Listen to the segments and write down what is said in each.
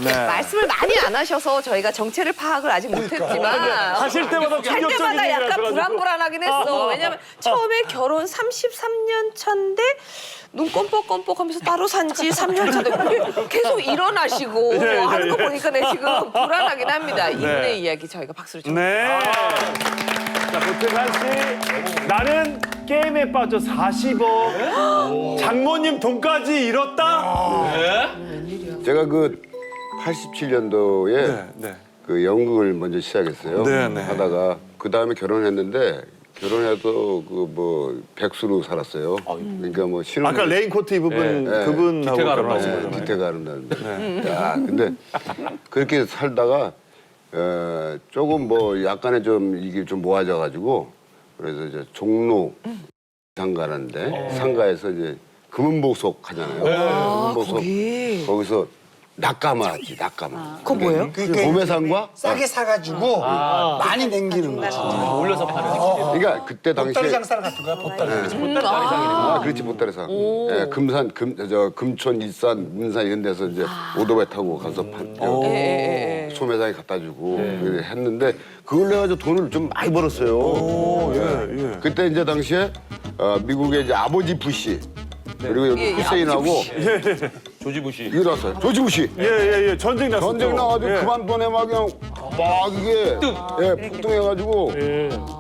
네. 말씀을 많이 안 하셔서 저희가 정체를 파악을 아직 못했지만 하실 때마다 할 충격적인 때마다 얘기를 약간 하셔가지고. 불안불안하긴 했어. 왜냐면 처음에 결혼 33년 차인데 눈 껌뻑껌뻑하면서 따로 산 지 3년 차인데 계속 일어나시고 하는 거 보니까 내 지금 불안하긴 합니다. 이분의 이야기 저희가 박수를 좀. 네. 자, 고태산 씨. 나는 게임에 빠져 40억. 장모님 돈까지 잃었다? 제가 그 87년도에 네. 그 연극을 먼저 시작했어요. 네, 네. 하다가 그 다음에 결혼했는데 결혼해도 그 뭐 백수로 살았어요. 그러니까 뭐 신혼. 아까 레인코트 입은 네. 그분하고 결혼하신 네, 거잖아요. 뒤태가 아름다운데. 야, 근데 그렇게 살다가 조금 뭐 약간의 좀 이게 좀 모아져가지고 그래서 이제 종로 상가라는데 상가에서 이제 금은보석 하잖아요. 금은보석 거기서 낙가마지 낙가마. 그거 뭐예요? 도매상과 싸게 사가지고 많이 남기는 거지. 올려서 파는. 그러니까 그때 당시에 보따리 장사 같은 거야, 보따리. 아, 그렇지 보따리상. 예, 금산 금촌 일산 문산 이런 데서 이제 오토바이 타고 가서 소매상에 갖다 주고 했는데 그걸 해가지고 돈을 좀 많이 벌었어요. 예. 그때 이제 당시에 미국의 이제 아버지 부시 그리고 여기 후세인하고 조지 부시. 일어났어요. 조지 부시. 예. 전쟁 났었죠. 전쟁 나가지고 예. 그만돈에 막 그냥 막 이게 폭등해가지고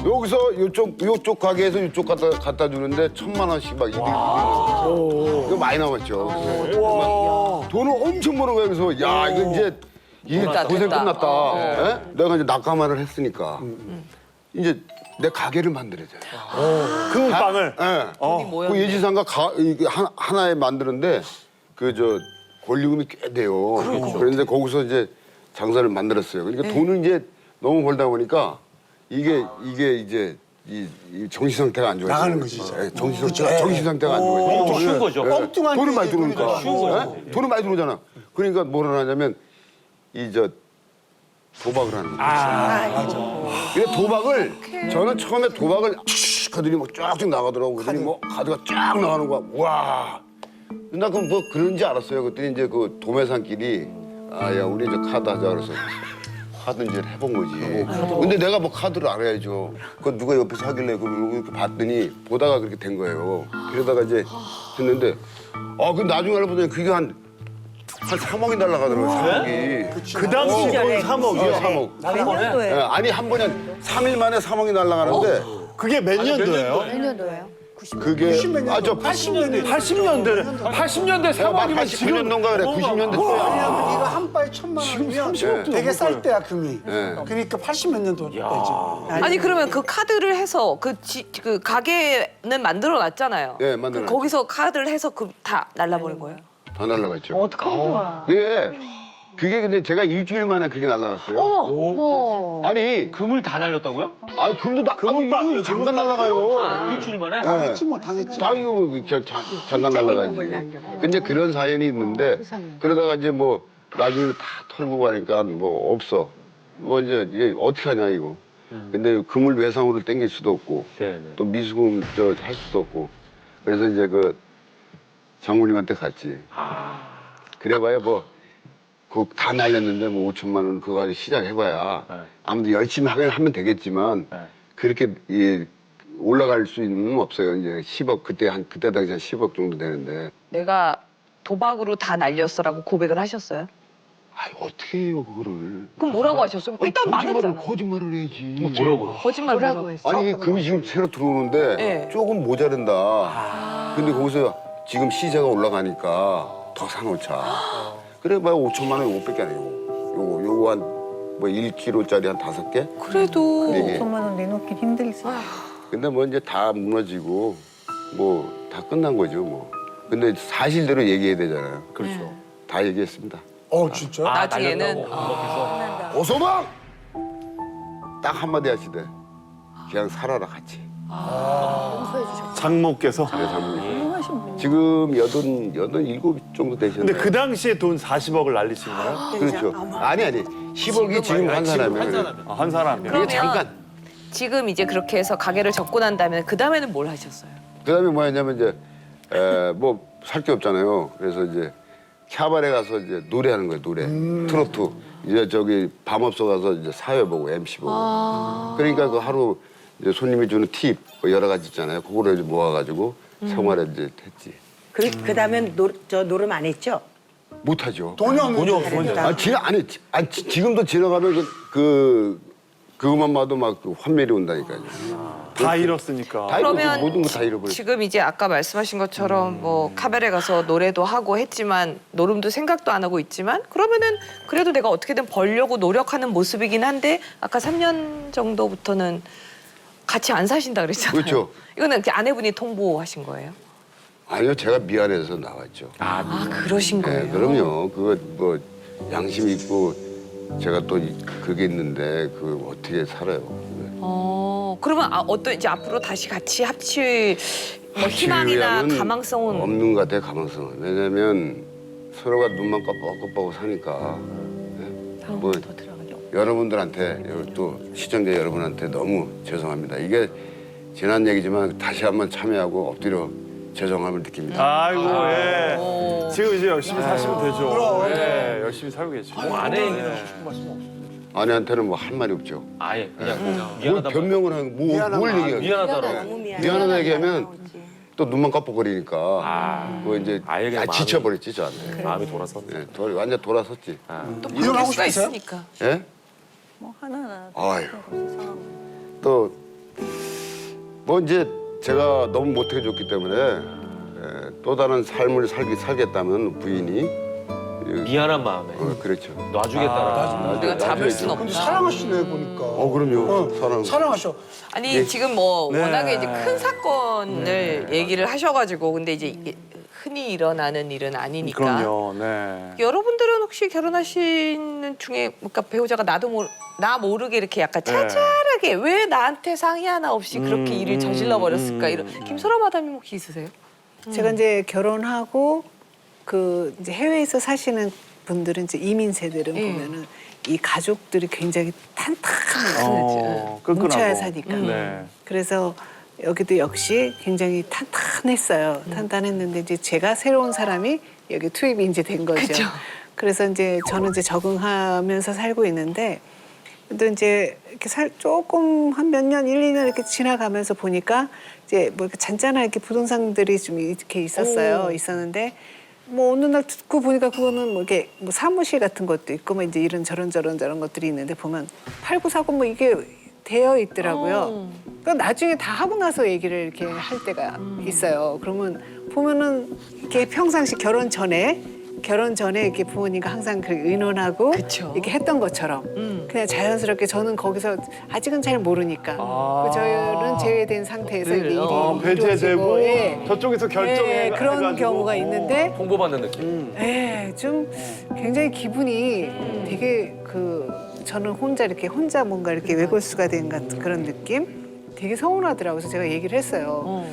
여기서 요쪽 가게에서 이쪽 갖다 주는데 1,000만 원씩 막 이거 많이 남았죠. 막 돈을 엄청 버는 거예요. 그래서 야 이거 이제 이 고생 끝났다. 예? 내가 이제 낙가마를 했으니까 이제 내 가게를 만들어야 돼. 금빵을. 예. 그 예지상가 이게 하나에 만드는데 그 권리금이 꽤 돼요. 그런데 거기서 이제 장사를 만들었어요. 그러니까 돈을 이제 너무 벌다 보니까 이게 이제 이 정신 상태가 안 좋아요. 나가는 거지, 이제. 정신 상태가 안 좋아요. 좀 쉬운 거죠. 엉뚱한 돈을 게 많이 들어오니까. 예? 돈을 많이 들어오잖아. 그러니까 뭐를 하냐면 도박을 하는 거예요. 근데 도박을 저는 처음에 도박을 하더니 뭐 쫙쫙 나가더라고. 그러더니 뭐 카드가 쫙 나가는 거야. 와. 나 그럼 뭐 그런지 알았어요. 그랬더니 이제 그 도매상끼리 야 우리 이제 카드 하자 그래서 카드 이제 해본 거지. 근데 내가 뭐 카드를 알아야죠. 그 누가 옆에서 하길래 이렇게 봤더니 보다가 그렇게 된 거예요. 그러다가 이제 했는데 그 나중에 알아보더니 그게 한 3억이 날아가더라고요. 3억이. 그 당시 돈 3억이요? 3억. 예, 아니 한 번에 3일 만에 3억이 날아가는데 그게 몇 년도예요? 몇 년도예요? 그게 80년대. 80년대. 80년대 3억이면 지금 89년도인가 그래. 90년대 때야. 이거 한 바에 1,000만 원이면 30억도 되게 쌀 넘을 때야, 금이. 그러니까 80몇 년도 되지. 아니 그러면 그 카드를 해서 그 가게는 만들어 놨잖아요. 예, 만들어 놨죠. 거기서 카드를 해서 다 날라버린 거예요? 다 날아갔죠. 어떡하면 좋아. 그게 근데 제가 일주일 만에 그게 날아갔어요. 어머. 아니, 금을 다 날렸다고요? 금도 이거 잠깐 날아가요. 일주일 만에? 당했지 뭐, 당했지. 당연히 잠깐 날아가지. 근데 그런 사연이 있는데 그러다가 이제 뭐 나중에 다 털고 가니까 뭐 없어. 뭐 이제 어떻게 하냐 이거. 근데 금을 외상으로 땡길 수도 없고 네네. 또 미수금 할 수도 없고 그래서 이제 그 장모님한테 갔지. 그래봐야 뭐 그거 다 날렸는데 뭐 5천만 원 그거 가지고 시작해봐야 아무튼 열심히 하면 되겠지만 그렇게 올라갈 수 있는 건 없어요. 이제 10억 그때 당시 한 10억 정도 되는데. 내가 도박으로 다 날렸어라고 고백을 하셨어요? 어떻게 해요 그거를? 그럼 뭐라고 하셨어요? 일단 말했잖아. 거짓말을 해야지. 뭐라고? 거짓말 뭐라고 했어? 아니 금이 지금 새로 들어오는데 네. 조금 모자른다. 근데 거기서 지금 시세가 올라가니까 더 사놓자. 그래 봐야 5천만 원 요거밖에 안 해요. 요거 한 뭐 1kg짜리 한 5개? 그래도 네 개. 5천만 원 내놓긴 힘들지. 근데 뭐 이제 다 무너지고 뭐 다 끝난 거죠 뭐. 근데 사실대로 얘기해야 되잖아요. 그렇죠. 다 얘기했습니다. 진짜? 나중에는 오소방! 딱 한마디 하시대. 그냥 살아라 같이. 장모께서. 그래 장모님. 지금 87 정도 되셨네요. 근데 그 당시에 돈 40억을 날리신 거예요? 그렇죠. 아니 10억이 지금 한 사람이에요. 한 사람이요? 그러면 잠깐. 지금 이제 그렇게 해서 가게를 접고 난 다음에 그 다음에는 뭘 하셨어요? 그다음에 뭐였냐면 이제 뭐 살 게 없잖아요. 그래서 이제 캬바레 가서 이제 노래하는 거예요, 노래. 트로트. 이제 저기 밤업소 가서 이제 사회 보고 MC 보고. 그러니까 그 하루 이제 손님이 주는 팁뭐 여러 가지 있잖아요. 그거를 이제 모아가지고 생활에 이제 했지. 그다음에 노름 안 했죠? 못하죠. 돈이 없는 아, 안 했지. 지금도 지나가면 그것만 봐도 막 환멸이 온다니까요. 다 잃었으니까. 다 잃어버리고 그러면 모든 거 다 잃어버리고. 지금 이제 아까 말씀하신 것처럼 뭐 카바레 가서 노래도 하고 했지만 노름도 생각도 안 하고 있지만 그러면은 그래도 내가 어떻게든 벌려고 노력하는 모습이긴 한데 아까 3년 정도부터는 같이 안 사신다 그랬잖아요. 그렇죠. 이거는 이렇게 아내분이 통보하신 거예요? 아니요, 제가 미안해서 나왔죠. 아 그러신 거예요? 네, 그럼요. 그거 뭐 양심 있고 제가 또 그게 있는데 그 어떻게 살아요? 그러면 어떤 이제 앞으로 다시 같이 합칠 뭐 합칠 희망이나 의향은 가망성은 없는 것 같아요. 가망성은. 왜냐면 서로가 눈만 깜빡깜빡하고 사니까 뭐 여러분들한테 또 시청자 여러분한테 너무 죄송합니다. 이게 지난 얘기지만 다시 한번 참여하고 엎드려 죄송함을 느낍니다. 아이고, 예. 지금 이제 열심히 사시면 되죠. 예, 열심히 살고 계시고. 아내 얘기는 네. 하고 싶은 말씀 없어요. 아내한테는 뭐 할 말이 없죠. 아예 그냥 뭘 미안하다. 변명을 하는 뭘 얘기해요? 미안하다라고. 미안하다 얘기하면 또 눈만 깜빡거리니까 뭐 이제 아예 그냥 지쳐버렸지 저한테. 마음이 돌아섰네. 네, 완전 돌아섰지. 또 이혼하고 바뀔 수가 싶으세요? 있으니까. 예? 뭐 하나하나 아유. 또 뭐 이제 제가 너무 못해줬기 때문에 또 다른 삶을 살겠다면 부인이 미안한 마음에 그렇죠. 놔주겠다라고. 우리가 잡을 순 근데 없다. 사랑하시네 보니까. 그럼요. 사랑하셔. 아니 지금 뭐 네. 워낙에 이제 큰 사건을 얘기를 하셔가지고 근데 이제 이게 흔히 일어나는 일은 아니니까. 그럼요, 네. 여러분들은 혹시 결혼하시는 중에 그러니까 배우자가 나 모르게 이렇게 약간 네. 짜잘하게 왜 나한테 상의 하나 없이 그렇게 일을 저질러 버렸을까 이런 김소라 마담님 혹시 있으세요? 제가 이제 결혼하고 그 이제 해외에서 사시는 분들은 이제 이민 세들은 예. 보면은 이 가족들이 굉장히 탄탄해요. 끈끈하고. 뭉쳐야 사니까. 네. 그래서 여기도 역시 굉장히 탄탄했어요. 탄탄했는데 이제 제가 새로운 사람이 여기 투입이 이제 된 거죠. 그쵸. 그래서 이제 저는 이제 적응하면서 살고 있는데 또 이제 이렇게 조금 한 몇 년, 1, 2년 이렇게 지나가면서 보니까 이제 뭐 이렇게 잔잔한 이렇게 부동산들이 좀 이렇게 있었어요. 있었는데 뭐 어느 날 듣고 보니까 그거는 뭐 이렇게 뭐 사무실 같은 것도 있고 뭐 이제 이런 저런 것들이 있는데 보면 팔고 사고 뭐 이게 되어 있더라고요. 그러니까 나중에 다 하고 나서 얘기를 이렇게 할 때가 있어요. 그러면 보면은 이렇게 평상시 결혼 전에 이렇게 부모님과 항상 그 의논하고 그쵸. 이렇게 했던 것처럼 그냥 자연스럽게 저는 거기서 아직은 잘 모르니까 그 저는 제외된 상태에서 이제 일이 배제되고 이루어지고, 저쪽에서 결정해 그런 해가지고. 경우가 있는데 홍보받는 느낌. 좀 굉장히 기분이 되게 저는 혼자 뭔가 이렇게 외골수가 된 같은 그런 느낌? 되게 서운하더라고요. 그래서 제가 얘기를 했어요.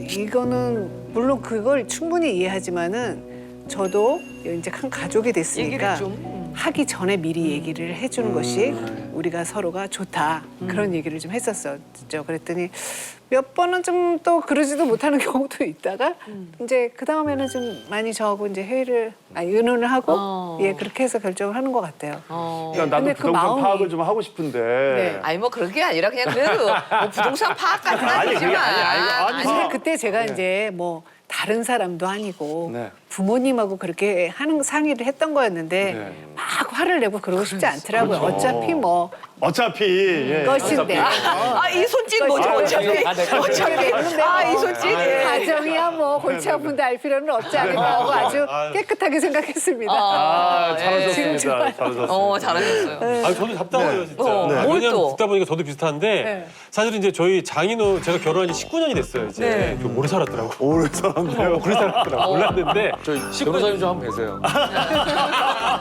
이거는 물론 그걸 충분히 이해하지만은 저도 이제 큰 가족이 됐으니까 얘기를 좀. 하기 전에 미리 얘기를 해주는 것이 우리가 서로가 좋다. 그런 얘기를 좀 했었죠. 그랬더니 몇 번은 좀 또 그러지도 못하는 경우도 있다가 이제 그 다음에는 좀 많이 저하고 이제 의논을 하고 예 그렇게 해서 결정을 하는 것 같아요. 그러니까 나도 근데 그 부동산 마음이- 파악을 좀 하고 싶은데. 네. 아니 뭐 그런 게 아니라 그냥 그래도 뭐 부동산 파악까지는 아니, 그게 아니지만 아니, 사실 그때 제가 이제 뭐 다른 사람도 아니고 네. 부모님하고 그렇게 상의를 했던 거였는데 네. 막 화를 내고 그러고 싶지 않더라고요. 어차피 뭐 어차피 예. 것인데 이 손짓 뭐죠 어차피 이 손짓 가정이야 뭐 골치 아픈데 알 필요는 없지 않을까 하고 아주 깨끗하게 생각했습니다. 잘하셨습니다. 잘하셨습니다. 잘하셨어요. 아 저도 답답해요 진짜. 뭘 왜냐면 또? 듣다 보니까 저도 비슷한데 사실은 이제 저희 장인어 제가 결혼한 지 19년이 됐어요 이제. 네. 좀 오래 살았더라고. 오래 살았네요. 오래 살았더라고. 몰랐는데 저희 변호사님 좀 한번 뵈세요.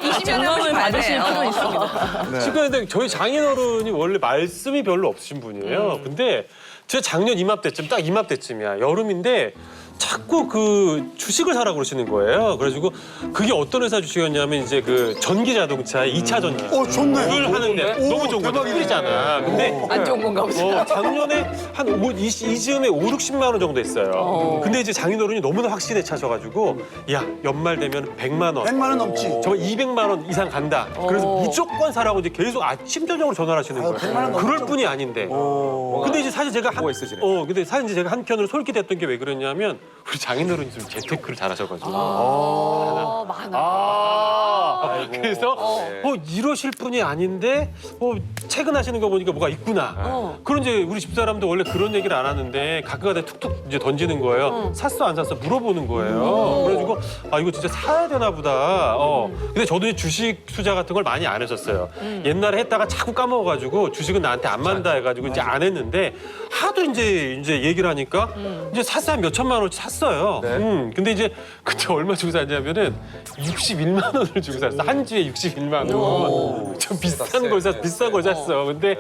20년을 받으실 필요 있습니다. 19년인데 저희 장인어른이 원래 말씀이 별로 없으신 분이에요. 근데 제가 작년 이맘때쯤 딱 이맘때쯤이야 여름인데 자꾸 그 주식을 사라고 그러시는 거예요. 그래가지고 그게 어떤 회사 주식이었냐면 이제 그 전기 자동차의 2차 전기. 좋네. 그걸 하는데 너무 좋은 거죠. 꿀이잖아. 근데 안 좋은 건가 보다. 작년에 한 이즈음에 5, 60만 원 정도 했어요. 근데 이제 장인어른이 너무나 확신에 차셔가지고 야 연말 되면 100만 원. 100만 원 넘지. 정말 200만 원 이상 간다. 그래서 무조건 사라고 이제 계속 아침 저녁으로 전화를 하시는 거예요. 100만 원 그럴 넘죠. 뿐이 아닌데. 근데 이제 사실 제가 뭐가 있으시네. 근데 사실 이제 제가 한편으로 솔깃했던 게 왜 그러냐면 우리 장인어른이 좀 재테크를 잘하셔가지고. 많아. 그래서 이러실 분이 아닌데 퇴근하시는 거 보니까 뭐가 있구나. 그런 이제 우리 집사람도 원래 그런 얘기를 안 하는데 가끔가다 툭툭 이제 던지는 거예요. 샀어 안 샀어 물어보는 거예요. 그래가지고 아 이거 진짜 사야 되나 보다. 근데 저도 이제 주식 투자 같은 걸 많이 안 했었어요. 옛날에 했다가 자꾸 까먹어가지고 주식은 나한테 안 맞다 해가지고 이제 안 했는데 하도 이제 얘기를 하니까 이제 샀어 한 몇 천만 원치 샀어요. 근데 이제 그때 얼마 주고 샀냐면은 61만 원을 주고 샀어. 한 주에 61만 원. 좀 비싼 걸 샀어. 비싼 걸 샀어. 근데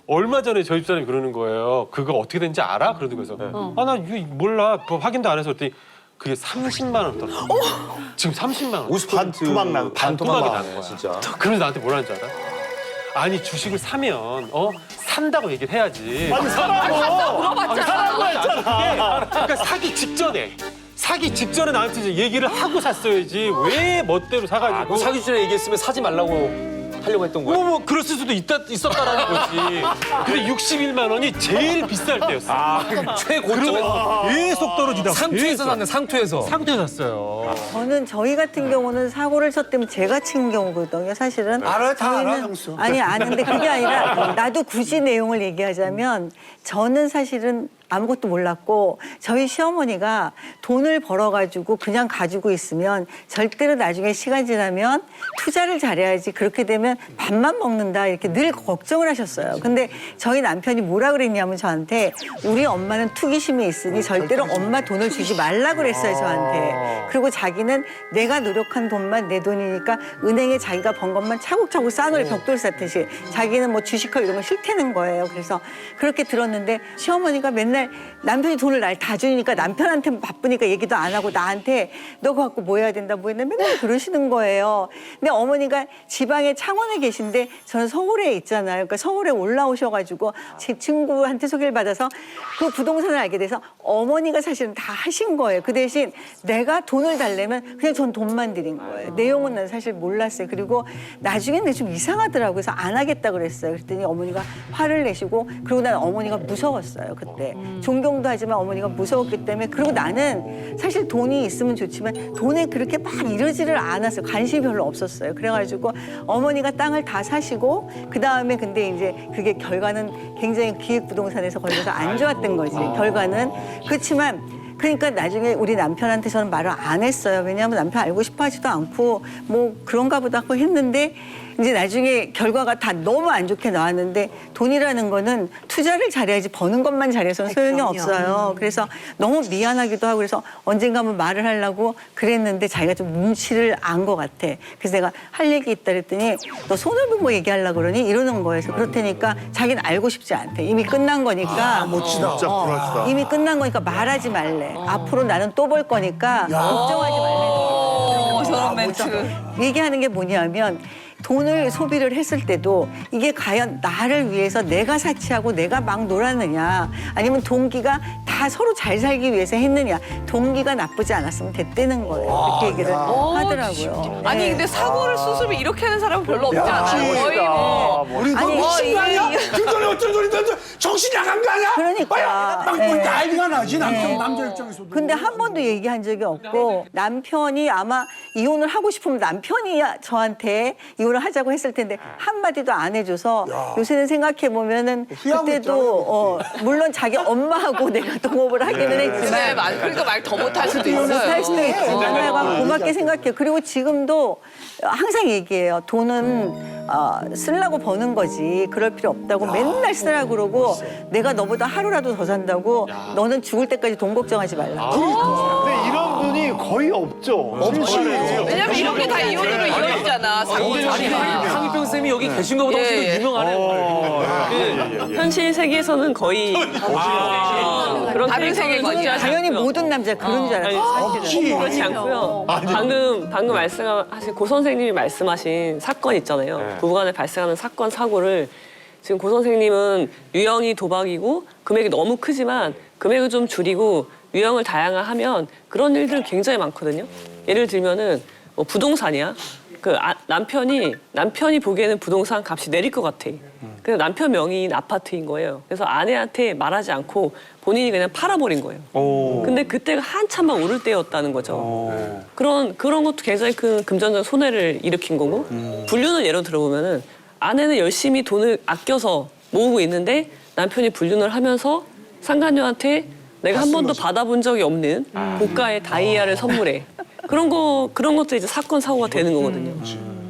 얼마 전에 저희 집사람이 그러는 거예요. 그거 어떻게 된지 알아? 그러는 거에서 아 나 이거 몰라. 뭐 확인도 안 해서 그랬더니 그게 30만 원더라고. 지금 30만 원. 50% 반토막이 나는 거야. 진짜. 그러면서 나한테 뭐라는 줄 알아? 아니 주식을 사면 산다고 얘기를 해야지. 아니 물어봤잖아. 그러니까 사기 직전에 나한테 이제 얘기를 하고 샀어야지. 왜 멋대로 사가지고. 그 사기 전에 얘기했으면 사지 말라고 하려고 했던 거야. 뭐 그랬을 수도 있었다라는 거지. 근데 61만 원이 제일 비쌀 때였어. 최고점에 계속 떨어지다가 상투에서 샀네. 상투에서. 상투에서 샀어요. 저는 저희 같은 경우는 사고를 쳤다면 제가 친 경우거든요. 사실은 알아요, 다 알아, 저희는 형수. 아니 아는데 그게 아니라 나도 굳이 내용을 얘기하자면 저는 사실은 아무것도 몰랐고 저희 시어머니가 돈을 벌어가지고 그냥 가지고 있으면 절대로 나중에 시간 지나면 투자를 잘해야지 그렇게 되면 밥만 먹는다 이렇게 늘 걱정을 하셨어요. 근데 저희 남편이 뭐라 그랬냐면 저한테 우리 엄마는 투기심이 있으니 절대로 엄마 돈을 주지 말라 그랬어요 저한테. 그리고 자기는 내가 노력한 돈만 내 돈이니까 은행에 자기가 번 것만 차곡차곡 쌓아놓을 벽돌 쌓듯이 자기는 뭐 주식하고 이런 거 싫다는 거예요. 그래서 그렇게 들었는데 시어머니가 맨날 남편이 돈을 날 다 주니까 남편한테 바쁘니까 얘기도 안 하고 나한테 너 그거 갖고 뭐 해야 된다 뭐 했나 맨날 그러시는 거예요. 근데 어머니가 지방에 창원에 계신데 저는 서울에 있잖아요. 그러니까 서울에 올라오셔가지고 제 친구한테 소개를 받아서 그 부동산을 알게 돼서 어머니가 사실은 다 하신 거예요. 그 대신 내가 돈을 달래면 그냥 전 돈만 드린 거예요. 내용은 난 사실 몰랐어요. 그리고 나중에는 좀 이상하더라고요. 그래서 안 하겠다 그랬어요. 그랬더니 어머니가 화를 내시고 그리고 난 어머니가 무서웠어요. 그때. 존경도 하지만 어머니가 무서웠기 때문에 그리고 나는 사실 돈이 있으면 좋지만 돈에 그렇게 막 이러지를 않았어요. 관심이 별로 없었어요. 그래가지고 어머니가 땅을 다 사시고 그다음에 근데 이제 그게 결과는 굉장히 기획부동산에서 걸려서 안 좋았던 거지. 결과는. 그렇지만 그러니까 나중에 우리 남편한테 저는 말을 안 했어요. 왜냐하면 남편 알고 싶어 하지도 않고 뭐 그런가 보다 하고 했는데 이제 나중에 결과가 다 너무 안 좋게 나왔는데 돈이라는 거는 투자를 잘해야지 버는 것만 잘해서는 소용이 없어요. 그래서 너무 미안하기도 하고 그래서 언젠가 한번 말을 하려고 그랬는데 자기가 좀 눈치를 안 것 같아. 그래서 내가 할 얘기 있다 그랬더니 너 손해본 거 얘기하려고 그러니? 이러는 거예요. 그래서 그렇다니까 자기는 알고 싶지 않대. 이미 끝난 거니까. 멋지다. 진짜 불안하다. 이미 끝난 거니까 말하지 말래. 앞으로 나는 또 볼 거니까 걱정하지 말래. 저런 멘트. 얘기하는 게 뭐냐면 돈을 소비를 했을 때도 이게 과연 나를 위해서 내가 사치하고 내가 막 놀았느냐 아니면 동기가 다 서로 잘 살기 위해서 했느냐 동기가 나쁘지 않았으면 됐다는 거예요. 그렇게 얘기를 하더라고요. 아니 네. 근데 사고를 수습이 이렇게 하는 사람은 별로 없지 않아요. 거의 뭐. 우리 뭐 아니, 미친 거 아니야? 이게- 그 돈이 어떤 돈인데 정신 나간 거 아니야? 그러니까. 막 네. 난리가 나지 남자 입장에서도. 근데 한 번도 얘기한 적이 없고 남편이 아마 이혼을 하고 싶으면 남편이 저한테 이혼을 하자고 했을 텐데 한마디도 안 해줘서 요새는 생각해 보면은 후회하고 그때도 물론 자기 엄마하고 내가 동업을 하기는 네, 했지만 그러니까 말 더 못할 수도 할 수도 있어요. 있지만 내가 고맙게 생각해요. 그리고 지금도 항상 얘기해요. 돈은 쓰려고 버는 거지. 그럴 필요 없다고 맨날 쓰라고 그러고 내가 너보다 하루라도 더 산다고 너는 죽을 때까지 돈 걱정하지 말라고. 근데 이런 분이 거의 없죠. 왜냐면 이런 게 다 이혼으로 이어지잖아. 사건이나. 황희평 쌤이 여기 계신 것보다 훨씬 더 예. 유명하네. 현실 세계에서는 거의 그런 다른 세계가 캐릭터는 당연히 모든 남자 그런 줄 알았어요. 사실은. 그렇지 않고요. 방금 말씀하신 고 선생님이 말씀하신 사건 있잖아요. 부부간에 발생하는 사건 사고를 지금 고 선생님은 유형이 도박이고 금액이 너무 크지만 금액을 좀 줄이고 유형을 다양화하면 그런 일들 굉장히 많거든요. 예를 들면은 뭐 부동산이야. 남편이 보기에는 부동산 값이 내릴 것 같아. 그래서 남편 명의인 아파트인 거예요. 그래서 아내한테 말하지 않고 본인이 그냥 팔아버린 거예요. 근데 그때가 한참만 오를 때였다는 거죠. 그런 것도 굉장히 큰 금전적 손해를 일으킨 거고 불륜을 예로 들어보면은 아내는 열심히 돈을 아껴서 모으고 있는데 남편이 불륜을 하면서 상간녀한테 내가 한 번도 받아본 적이 없는 고가의 다이아를 선물해. 그런 것도 이제 사건 사고가 되는 거거든요.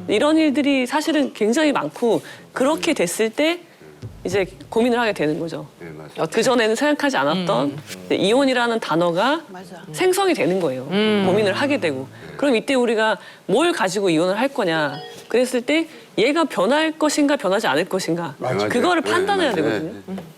이런 일들이 사실은 굉장히 많고 그렇게 됐을 때 이제 고민을 하게 되는 거죠. 그 전에는 생각하지 않았던 이혼이라는 단어가 생성이 되는 거예요. 고민을 하게 되고. 그럼 이때 우리가 뭘 가지고 이혼을 할 거냐. 그랬을 때 얘가 변할 것인가 변하지 않을 것인가. 그거를 판단해야 되거든요.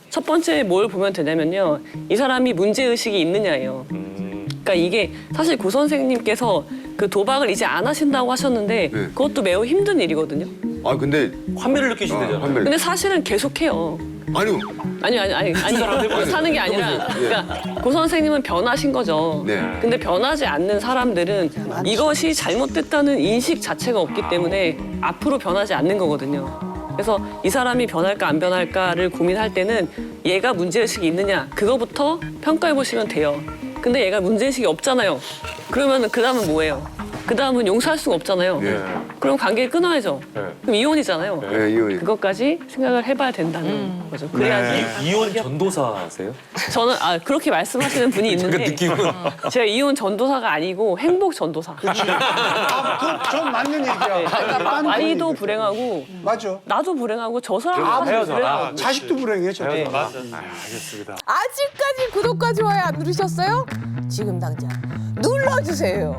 첫 번째 뭘 보면 되냐면요. 이 사람이 문제의식이 있느냐예요. 그러니까 이게 사실 고 선생님께서 그 도박을 이제 안 하신다고 하셨는데 그것도 매우 힘든 일이거든요. 아 근데 환멸을 느끼신대잖아요. 환멸. 네. 근데 사실은 계속해요. 아니요. 아니 사는 게 아니라 그러니까 고 선생님은 변하신 거죠. 네. 근데 변하지 않는 사람들은 이것이 잘못됐다는 인식 자체가 없기 때문에 앞으로 변하지 않는 거거든요. 그래서 이 사람이 변할까 안 변할까를 고민할 때는 얘가 문제의식이 있느냐 그거부터 평가해 보시면 돼요. 근데 얘가 문제의식이 없잖아요. 그러면 그 다음은 뭐예요? 그 다음은 용서할 수가 없잖아요. 그럼 관계를 끊어야죠. 그럼 이혼이잖아요. 네, 이혼이. 그것까지 생각을 해봐야 된다는 거죠. 그래야지. 이혼 전도사세요? 저는 그렇게 말씀하시는 분이 있는데 제가 이혼 전도사가 아니고 행복 전도사. 전 맞는 얘기야. 아이도 불행하고 맞아. 나도 불행하고 저 사람도 불행하고. 자식도 불행해, 저. 알겠습니다. 아직까지 구독과 좋아요 안 누르셨어요? 지금 당장 눌러주세요.